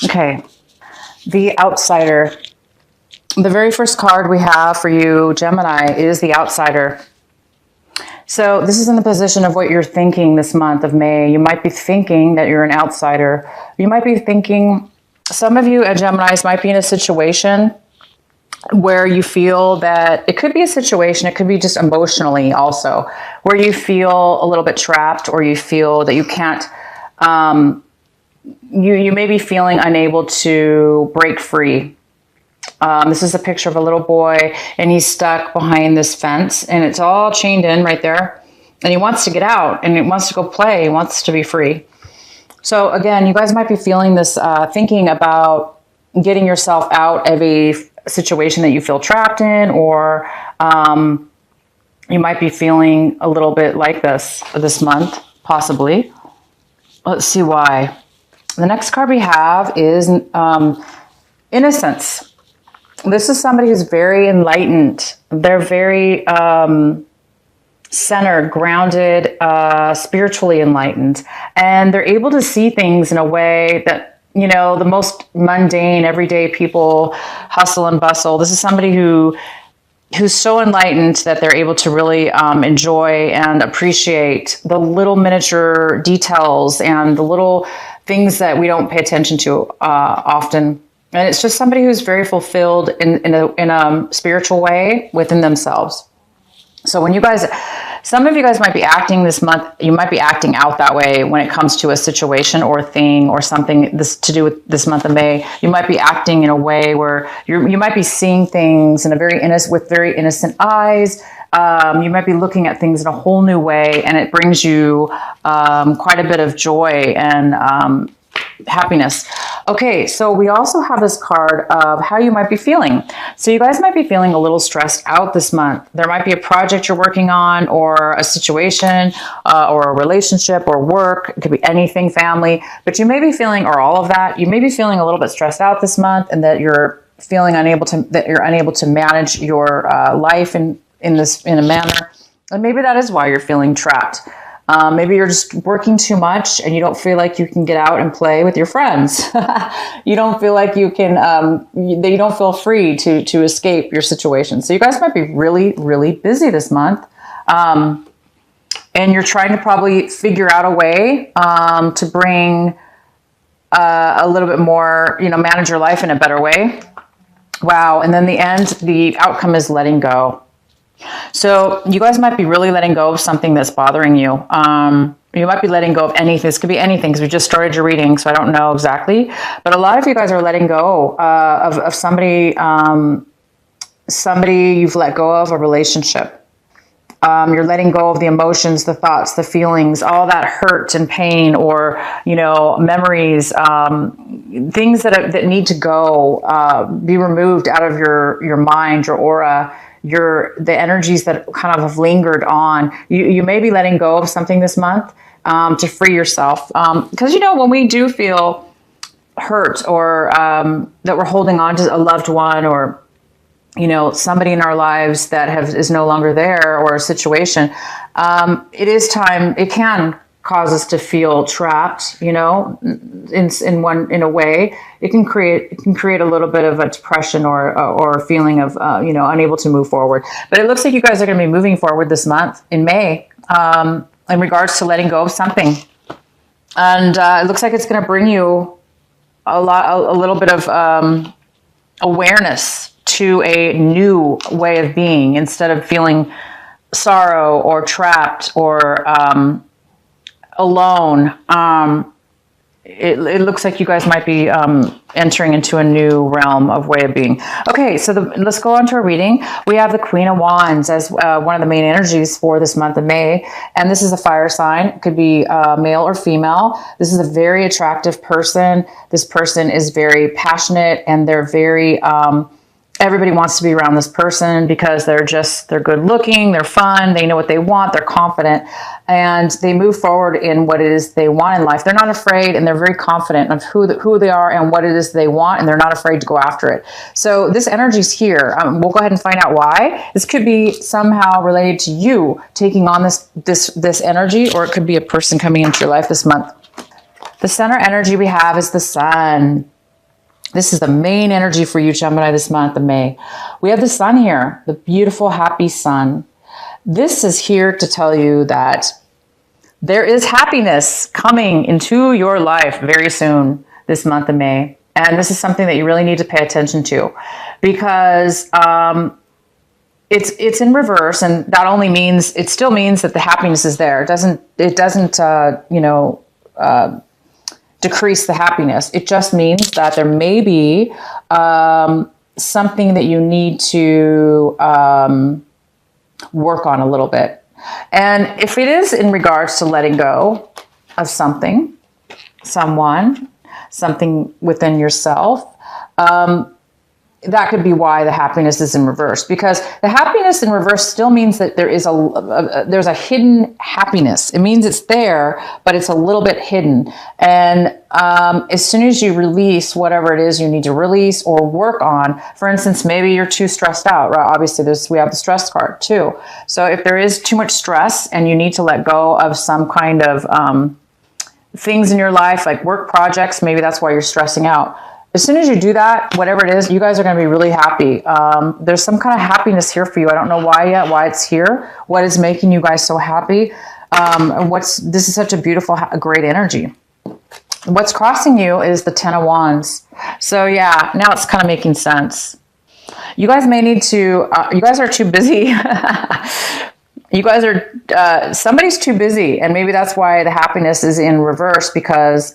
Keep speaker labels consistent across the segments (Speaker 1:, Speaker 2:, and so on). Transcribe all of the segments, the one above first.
Speaker 1: Okay. The outsider. The very first card we have for you, Gemini, is the outsider. So this is in the position of what you're thinking this month of May. You might be thinking that you're an outsider. You might be thinking, some of you Geminis might be in a situation where you feel that it could be a situation, it could be just emotionally also, where you feel a little bit trapped, or you feel that you can't, you may be feeling unable to break free. This is a picture of a little boy, and he's stuck behind this fence, and it's all chained in right there. And he wants to get out, and he wants to go play. He wants to be free. So again, you guys might be feeling this, thinking about getting yourself out of a situation that you feel trapped in, or you might be feeling a little bit like this month, possibly. Let's see why. The next card we have is innocence. This is somebody who's very enlightened. They're very centered, grounded, spiritually enlightened. And they're able to see things in a way that, you know, the most mundane, everyday people hustle and bustle. This is somebody who's so enlightened that they're able to really enjoy and appreciate the little miniature details and the little things that we don't pay attention to often. And it's just somebody who's very fulfilled in a spiritual way within themselves. So when you guys, some of you guys might be acting this month, you might be acting out that way when it comes to a situation or a thing or something this to do with this month of May. You might be acting in a way where you might be seeing things in a with very innocent eyes. You might be looking at things in a whole new way, and it brings you quite a bit of joy and happiness. Okay, so we also have this card of how you might be feeling. So you guys might be feeling a little stressed out this month. There might be a project you're working on, or a situation, or a relationship, or work. It could be anything, family. But you may be feeling, or all of that, you may be feeling a little bit stressed out this month, and that you're feeling unable to manage your life in a manner. And maybe that is why you're feeling trapped. Maybe you're just working too much and you don't feel like you can get out and play with your friends. You don't feel like you can, you don't feel free to escape your situation. So you guys might be really, really busy this month. And you're trying to probably figure out a way to bring a little bit more, manage your life in a better way. Wow. And then the outcome is letting go. So you guys might be really letting go of something that's bothering you. You might be letting go of anything. This could be anything, because we just started your reading, so I don't know exactly. But a lot of you guys are letting go of somebody, somebody you've let go of, a relationship. You're letting go of the emotions, the thoughts, the feelings, all that hurt and pain, or, memories, things that need to go, be removed out of your mind, your aura, the energies that kind of have lingered on. You may be letting go of something this month to free yourself. Because, when we do feel hurt, or that we're holding on to a loved one, or, somebody in our lives that is no longer there, or a situation, it can cause us to feel trapped, in a way. It can create a little bit of a depression or a feeling of, unable to move forward. But it looks like you guys are going to be moving forward this month in May, in regards to letting go of something. And it looks like it's going to bring you a little bit of awareness to a new way of being, instead of feeling sorrow or trapped or alone. It looks like you guys might be entering into a new realm of way of being. Okay, so let's go on to our reading. We have the Queen of Wands as one of the main energies for this month of May. And this is a fire sign. It could be male or female. This is a very attractive person. This person is very passionate, and they're very... everybody wants to be around this person because they're good looking, they're fun, they know what they want, they're confident, and they move forward in what it is they want in life. They're not afraid, and they're very confident of who they are and what it is they want, and they're not afraid to go after it. So this energy's here. We'll go ahead and find out why. This could be somehow related to you taking on this energy, or it could be a person coming into your life this month. The center energy we have is the Sun. This is the main energy for you, Gemini, this month of May. We have the sun here, the beautiful, happy sun. This is here to tell you that there is happiness coming into your life very soon this month of May. And this is something that you really need to pay attention to, because it's in reverse, and that only means, it still means that the happiness is there. It doesn't decrease the happiness. It just means that there may be something that you need to work on a little bit. And if it is in regards to letting go of something, someone, something within yourself, that could be why the happiness is in reverse, because the happiness in reverse still means that there's a hidden happiness. It means it's there, but it's a little bit hidden. And as soon as you release whatever it is you need to release or work on, for instance, maybe you're too stressed out, right? Obviously we have the stress card too. So if there is too much stress and you need to let go of some kind of things in your life, like work projects, maybe that's why you're stressing out. As soon as you do that, whatever it is, you guys are going to be really happy. There's some kind of happiness here for you. I don't know why yet, why it's here, what is making you guys so happy, and this is such a beautiful, great energy. What's crossing you is the Ten of Wands. So yeah, now it's kind of making sense. You guys may need to, you guys are too busy. You guys are, somebody's too busy, and maybe that's why the happiness is in reverse, because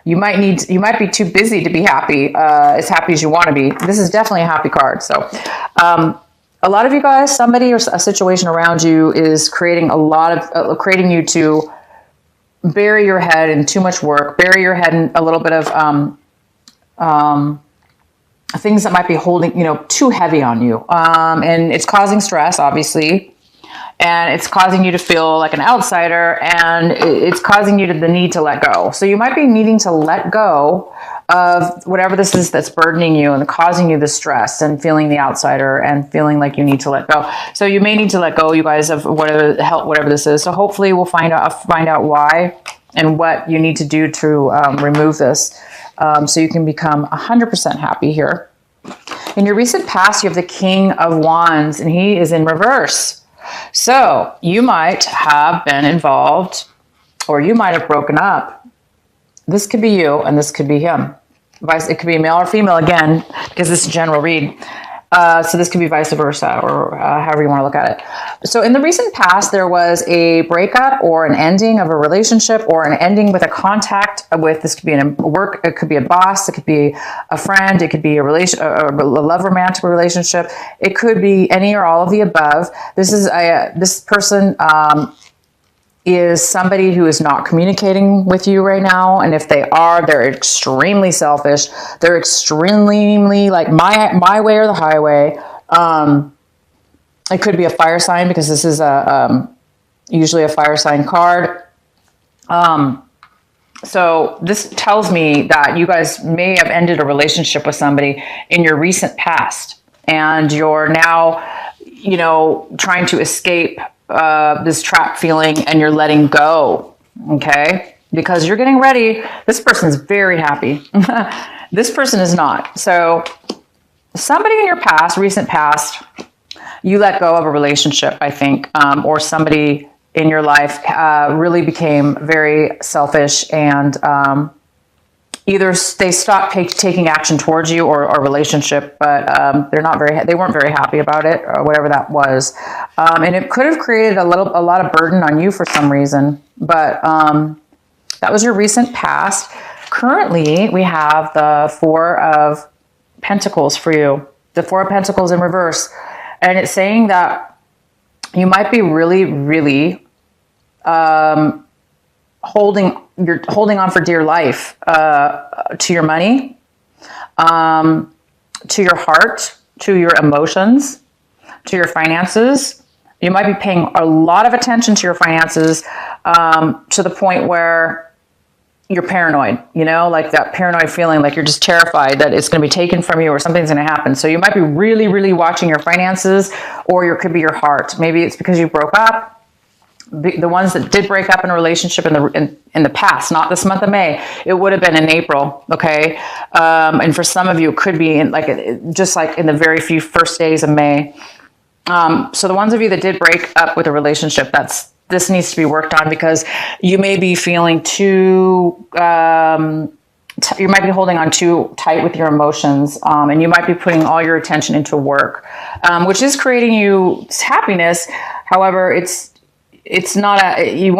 Speaker 1: you might be too busy to be happy, as happy as you want to be. This is definitely a happy card. So a lot of you guys, somebody or a situation around you is creating creating you to bury your head in too much work, bury your head in a little bit of things that might be holding, too heavy on you. And it's causing stress, obviously. And it's causing you to feel like an outsider, and it's causing you the need to let go. So you might be needing to let go of whatever this is that's burdening you and causing you the stress and feeling the outsider and feeling like you need to let go. So you may need to let go, you guys, of whatever this is. So hopefully we'll find out why and what you need to do to remove this, so you can become 100% happy here. In your recent past, you have the King of Wands, and he is in reverse. So you might have been involved, or you might have broken up. This could be you, and this could be him. It could be male or female, again, because this is a general read. So this could be vice versa, or however you want to look at it. So in the recent past, there was a breakup or an ending of a relationship, or an ending with a contact with, this could be in work, it could be a boss, it could be a friend, it could be a love romantic relationship. It could be any or all of the above. This person is somebody who is not communicating with you right now. And if they are, they're extremely selfish. They're extremely like my way or the highway. It could be a fire sign, because this is usually a fire sign card. So this tells me that you guys may have ended a relationship with somebody in your recent past, and you're now, trying to escape this trap feeling, and you're letting go, okay? Because you're getting ready. This person's very happy. This person is not. So somebody in your past, recent past, you let go of a relationship, I think, or somebody in your life really became very selfish, and either they stopped taking action towards you or a relationship, but they weren't very happy about it, or whatever that was. And it could have created a lot of burden on you for some reason, but that was your recent past. Currently, we have the Four of Pentacles for you, the Four of Pentacles in reverse. And it's saying that you might be really, really you're holding on for dear life to your money, to your heart, to your emotions, to your finances. You might be paying a lot of attention to your finances, to the point where you're paranoid, like that paranoid feeling, like you're just terrified that it's going to be taken from you or something's going to happen. So you might be really, really watching your finances, or it could be your heart. Maybe it's because you broke up. the ones that did break up in a relationship in the past, not this month of May, it would have been in April. Okay. And for some of you, it could be in just like in the very few first days of May. So the ones of you that did break up with a relationship, this needs to be worked on, because you may be feeling too, you might be holding on too tight with your emotions, and you might be putting all your attention into work, which is creating you happiness. However, it's not you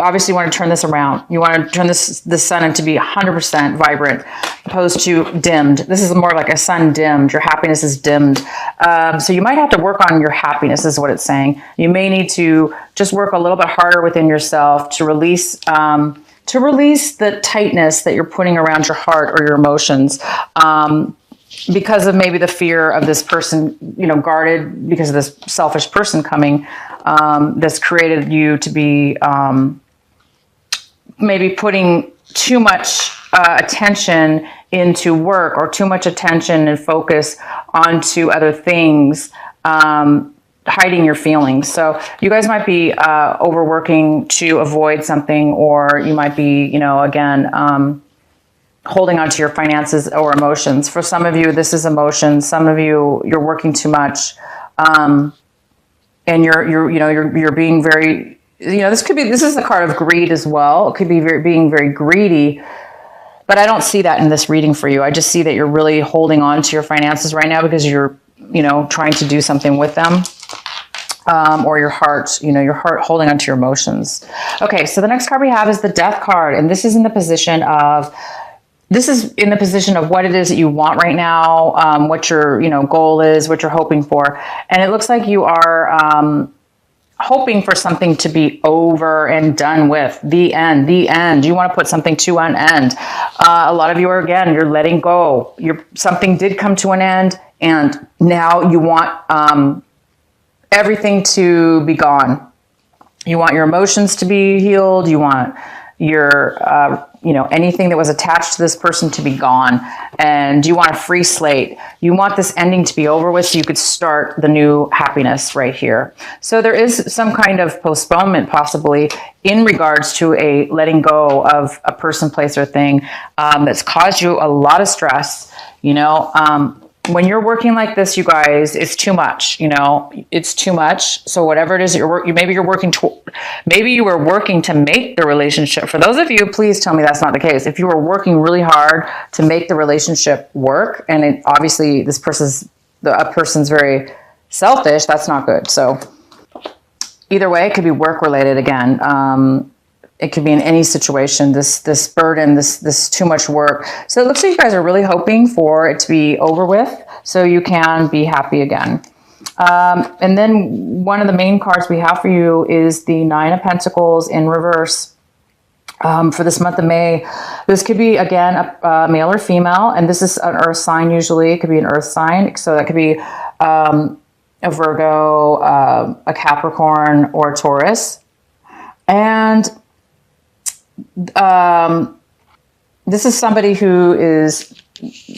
Speaker 1: obviously want to turn this around. You want to turn the sun into be 100% vibrant, opposed to dimmed. This is more like a sun dimmed. Your happiness is dimmed. So you might have to work on your happiness, is what it's saying. You may need to just work a little bit harder within yourself to release the tightness that you're putting around your heart or your emotions. Because of maybe the fear of this person, guarded because of this selfish person coming, that's created you to be maybe putting too much attention into work, or too much attention and focus onto other things, hiding your feelings. So you guys might be overworking to avoid something, or you might be, again, holding on to your finances or emotions. For some of you, this is emotions. Some of you, you're working too much, and you're being very, this is the card of greed as well. It could be being very greedy, but I don't see that in this reading for you. I just see that you're really holding on to your finances right now because you're, trying to do something with them. Or your heart, your heart holding onto your emotions. Okay, so the next card we have is the Death card, and this is in the position of what it is that you want right now, what your goal is, what you're hoping for, and it looks like you are hoping for something to be over and done with. The end. You want to put something to an end. A lot of you are, again, you're letting go. Something did come to an end, and now you want everything to be gone. You want your emotions to be healed. You want your, anything that was attached to this person to be gone. And you want a free slate. You want this ending to be over with so you could start the new happiness right here. So there is some kind of postponement possibly in regards to a letting go of a person, place, or thing that's caused you a lot of stress. When you're working like this, you guys, it's too much, it's too much. So whatever it is that maybe you were working to make the relationship. For those of you, please tell me that's not the case. If you were working really hard to make the relationship work, and obviously a person's very selfish, that's not good. So either way, it could be work related again. It could be in any situation, this burden, this too much work. So it looks like you guys are really hoping for it to be over with so you can be happy again. And then one of the main cards we have for you is the Nine of Pentacles in reverse. For this month of May, this could be, again, a male or female, and this is an earth sign usually. It could be an earth sign. So that could be a Virgo, a Capricorn, or a Taurus. And this is somebody who is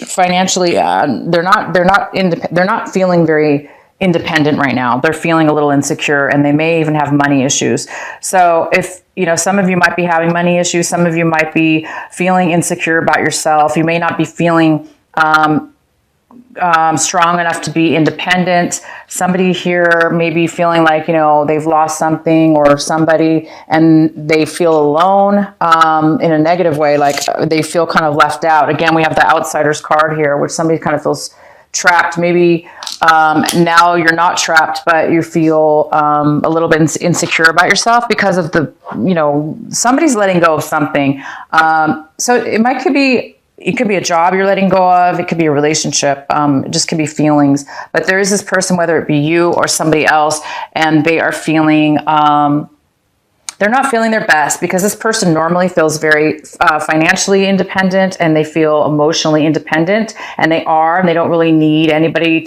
Speaker 1: financially, they're not feeling very independent right now. They're feeling a little insecure, and they may even have money issues. So if, some of you might be having money issues, some of you might be feeling insecure about yourself. You may not be feeling strong enough to be independent. Somebody here may be feeling like, they've lost something or somebody, and they feel alone in a negative way, like they feel kind of left out. Again, we have the Outsider's card here, which somebody kind of feels trapped. Maybe now you're not trapped, but you feel a little bit insecure about yourself because of somebody's letting go of something. So it could be a job you're letting go of. It could be a relationship. It just could be feelings. But there is this person, whether it be you or somebody else, and they are feeling, they're not feeling their best, because this person normally feels very financially independent, and they feel emotionally independent, and they don't really need anybody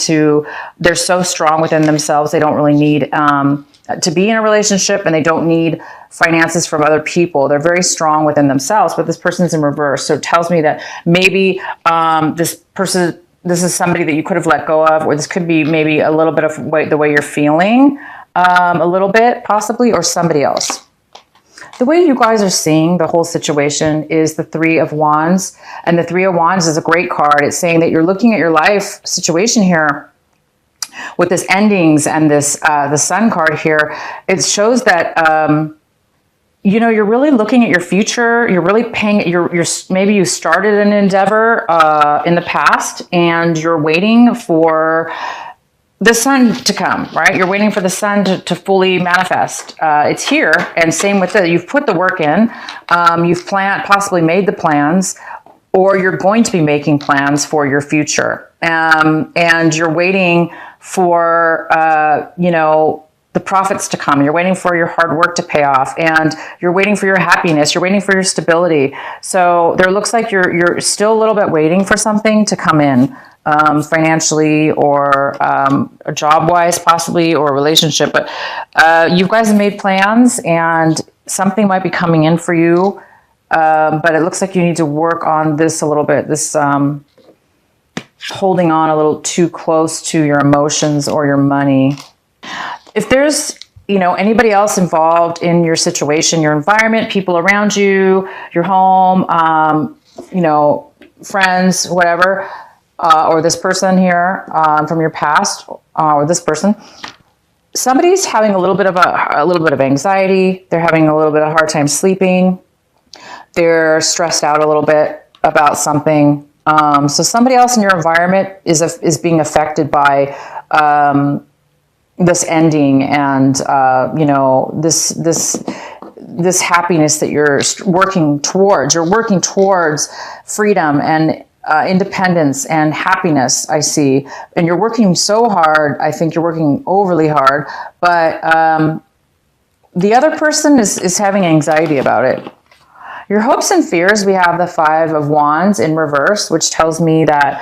Speaker 1: they're so strong within themselves. They don't really need to be in a relationship, and they don't need finances from other people. They're very strong within themselves, but this person's in reverse. So it tells me that maybe this is somebody that you could have let go of, or this could be maybe a little bit of the way you're feeling. a little bit, possibly, or somebody else. The way you guys are seeing the whole situation is the Three of Wands. And the Three of Wands is a great card. It's saying that you're looking at your life situation here with this endings and this the Sun card here. It shows that you know, you're really looking at your future. You're really paying. You're maybe you started an endeavor in the past, and you're waiting for the sun to come, right? You're waiting for the sun to fully manifest. It's here. And same with it. You've put the work in. You've possibly made the plans, or you're going to be making plans for your future. And you're waiting for, you know, the profits to come. You're waiting for your hard work to pay off, and you're waiting for your happiness. You're waiting for your stability. So there looks like you're still a little bit waiting for something to come in. Financially or job-wise possibly, or a relationship. But you guys have made plans and something might be coming in for you. But it looks like you need to work on this a little bit. This holding on a little too close to your emotions or your money. If there's, you know, anybody else involved in your situation, your environment, people around you, your home, you know, friends, whatever, or this person here from your past, or this person, somebody's having a little bit of anxiety. They're having a little bit of a hard time sleeping. They're stressed out a little bit about something. So somebody else in your environment is being affected by this ending, and you know, this happiness that you're working towards. You're working towards freedom and independence and happiness, I see. And you're working so hard. I think you're working overly hard, but the other person is having anxiety about it. Your hopes and fears, we have the Five of Wands in reverse, which tells me that,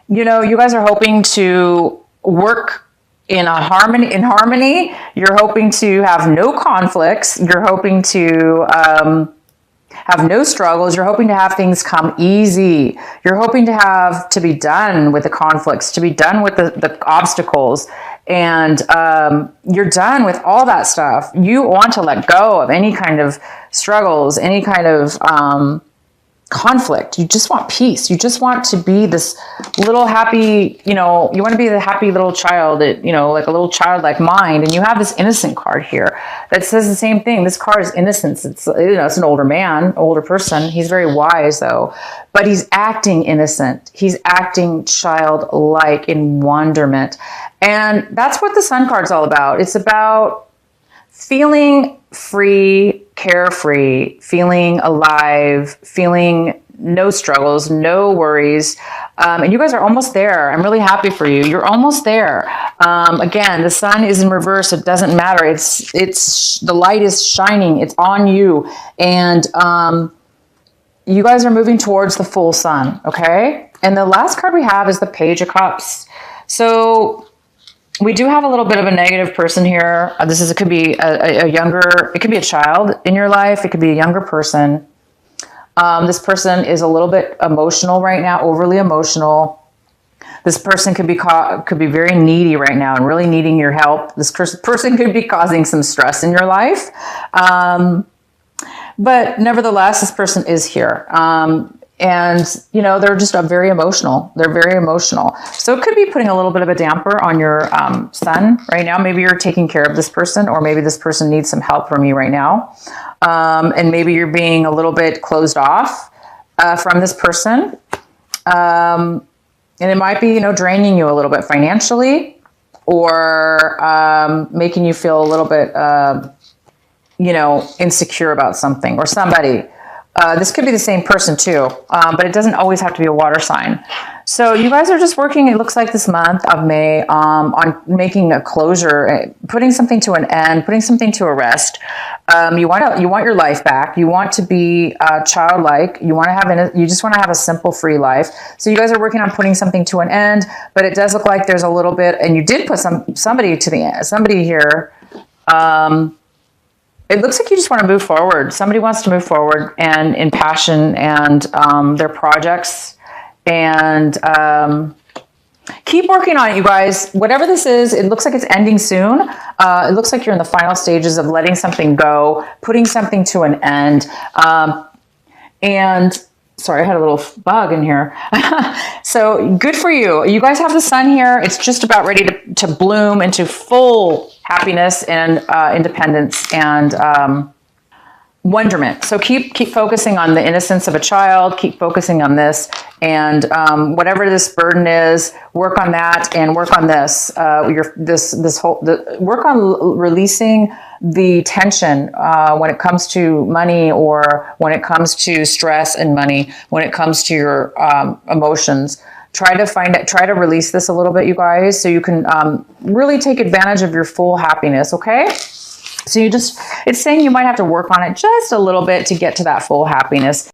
Speaker 1: you know, you guys are hoping to work in harmony. You're hoping to have no conflicts. You're hoping to, have no struggles. You're hoping to have things come easy. You're hoping to be done with the conflicts, to be done with the obstacles. And you're done with all that stuff. You want to let go of any kind of struggles, any kind of conflict. You just want peace. You just want to be this little happy, you know, you want to be the happy little child that, you know, like a little childlike mind. And you have this innocent card here that says the same thing. This card is innocence. It's, you know, it's an older man, older person. He's very wise though, but he's acting innocent. He's acting childlike in wonderment. And that's what the Sun card's all about. It's about feeling free, carefree, feeling alive, feeling no struggles, no worries. And you guys are almost there. I'm really happy for you. You're almost there. Again, the sun is in reverse. It doesn't matter. It's the light is shining. It's on you. And you guys are moving towards the full sun. Okay. And the last card we have is the Page of Cups. So we do have a little bit of a negative person here. It could be it could be a child in your life. It could be a younger person. This person is a little bit emotional right now, overly emotional. This person could be very needy right now and really needing your help. This person could be causing some stress in your life. But nevertheless, this person is here. And, you know, they're just very emotional. They're very emotional. So it could be putting a little bit of a damper on your sun right now. Maybe you're taking care of this person, or maybe this person needs some help from you right now. And maybe you're being a little bit closed off from this person. And it might be, you know, draining you a little bit financially, or making you feel a little bit, you know, insecure about something or somebody. This could be the same person too, but it doesn't always have to be a water sign. So you guys are just working, it looks like this month of May, on making a closure, putting something to an end, putting something to a rest. You want your life back. You want to be childlike. You just want to have a simple, free life. So you guys are working on putting something to an end, but it does look like there's a little bit, and you did put somebody to the end, somebody here. It looks like you just want to move forward. Somebody wants to move forward and in passion and their projects. And Keep working on it, you guys. Whatever this is, it looks like it's ending soon. It looks like you're in the final stages of letting something go, putting something to an end. And sorry, I had a little bug in here. So good for you. You guys have the sun here. It's just about ready to bloom into full happiness and independence and wonderment. So keep focusing on the innocence of a child. Keep focusing on this, and whatever this burden is, work on that, and work on this. Work on releasing the tension when it comes to money, or when it comes to stress and money, when it comes to your emotions. Try to release this a little bit, you guys, so you can really take advantage of your full happiness. Okay. So it's saying you might have to work on it just a little bit to get to that full happiness.